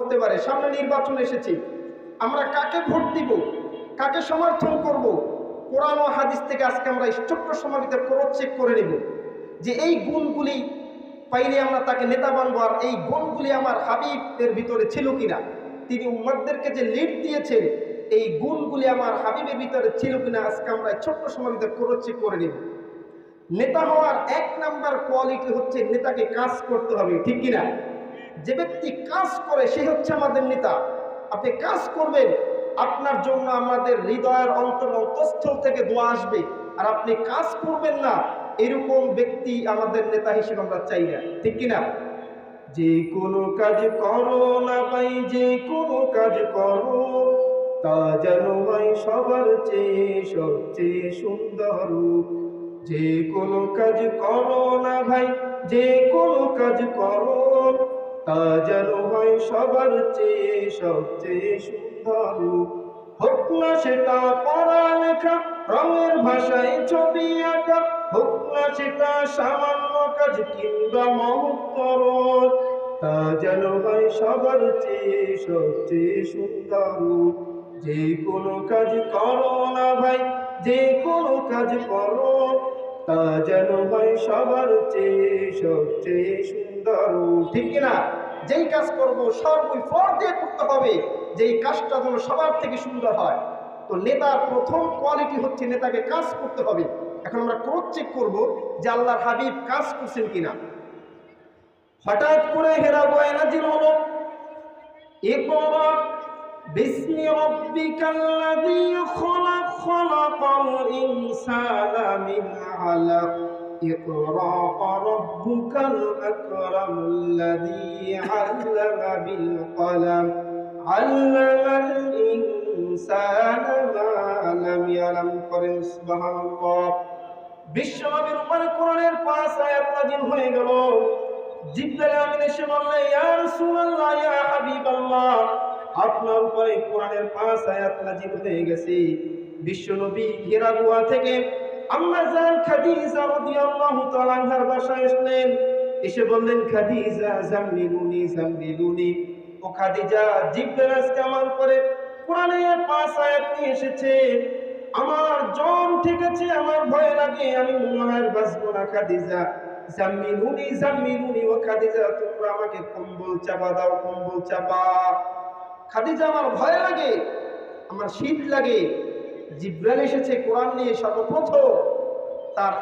হতে পারে। সামনে নির্বাচন এসেছে, আমরা কাকে ভোট দিব, কাকে সমর্থন করব, কোরআন ও হাদিস থেকে আজকে আমরা ছোট্ট সময়ের ভিতরে ক্রস চেক করে নেব যে এই গুণগুলি পাইলে আমরা তাকে নেতা বানবো, আর এই গুণগুলি আমার হাবিবের ভিতরে ছিল কিনা, তিনি উম্মতদেরকে যে লিড দিয়েছেন এই গুণগুলি আমার হাবিবের ভিতরে ছিল কিনা, আজকে আমরা ছোট্ট সময়ের ভিতরে ক্রস চেক করে নেব। নেতা হওয়ার 1 নাম্বার কোয়ালিটি হচ্ছে নেতাকে কাজ করতে হবে, ঠিক কিনা? যে ব্যক্তি কাজ করে সে হচ্ছে আমাদের নেতা। আপনি কাজ করবেন, আপনার জন্য আমাদের হৃদয়ের অন্তঃস্থল থেকে দোয়া আসবে। আর আপনি কাজ করবেন না, এরকম ব্যক্তি আমাদের নেতা হিসেবে আমরা চাই না, ঠিক কিনা? যে কোনো কাজ করো না ভাই, যে কোনো কাজ করো তা যেন হয় সবার চেয়ে সবচেয়ে সুন্দর। যে কোনো কাজ করো না ভাই, যে কোনো কাজ করো তা যেন হয় সবার চেয়ে সবচেয়ে সুন্দর। হোক না সেটা পড়ালেখা, রঙের ভাষায় ছবি আঁকা, হোক না সেটা সামান্য কাজ কিংবা মহত্তর, তা যেন হয় সবার চেয়ে সবচেয়ে সুন্দর। যে কোনো কাজ করো না ভাই, যে কোনো কাজ করো তা যেন হয় সবার চেয়ে সবচেয়ে সুন্দর, ঠিক কিনা? যেই কাজ করব সর্বই ফর দিয়ে করতে হবে, যেই কাজটা যেন সবার থেকে সুন্দর হয়। তো নেতার প্রথম কোয়ালিটি হচ্ছে নেতাকে কাজ করতে হবে। এখন আমরা ক্রস চেক করবো যে আল্লাহর হাবিব কাজ করছেন কিনা। হঠাৎ করে হেরা বয়ান নাজিল হলো, ইকরা বিসমি রাব্বিকাল্লাযী খলাক, খলাকাল ইনসানা মিন আলাক, ইকরা রাব্বুকাল আকরামুল্লাযী আল্লামা বিল কলম, আল্লামাল ইনসানা মা লাম ইয়ালাম। করেন সুবহানাল্লাহ। বিশ্বনবীর উপরে কোরআনের 5 আয়াত নাযিল হয়ে গেল। জিবরাইল আমিন এসে বললেন, ইয়া রাসূলুল্লাহ, ইয়া হাবিবাল্লাহ, আপনার উপরে কোরআনের 5 আয়াত নাযিল হয়ে গেছে। বিশ্বনবী হিরা গুহা থেকে আম্মা জান খাদিজা রাদিয়াল্লাহু তাআলা আনহার বাসায় আসলেন। এসে বললেন, খাদিজা জাম্মিলুনি জাম্মিলুনি। ও খাদিজা, জিবরাইল আজকে আমার উপরে কোরআনের 5 আয়াত নিয়ে এসেছে, আমার জ্বর ঠেকেছে, আমার ভয় লাগে, আমি মনে হয় বাঁচবো না। খাদিজা জাম্মিলুনি জাম্মিলুনি। ও খাদিজা, তোমরা আমাকে কম্বল চাপা দাও, কম্বল চাপা। খাদিজা, আমার ভয় লাগে, আমার শীত লাগে। জিবরাইল এসেছে কোরআন নিয়ে, সর্বপ্রথম তার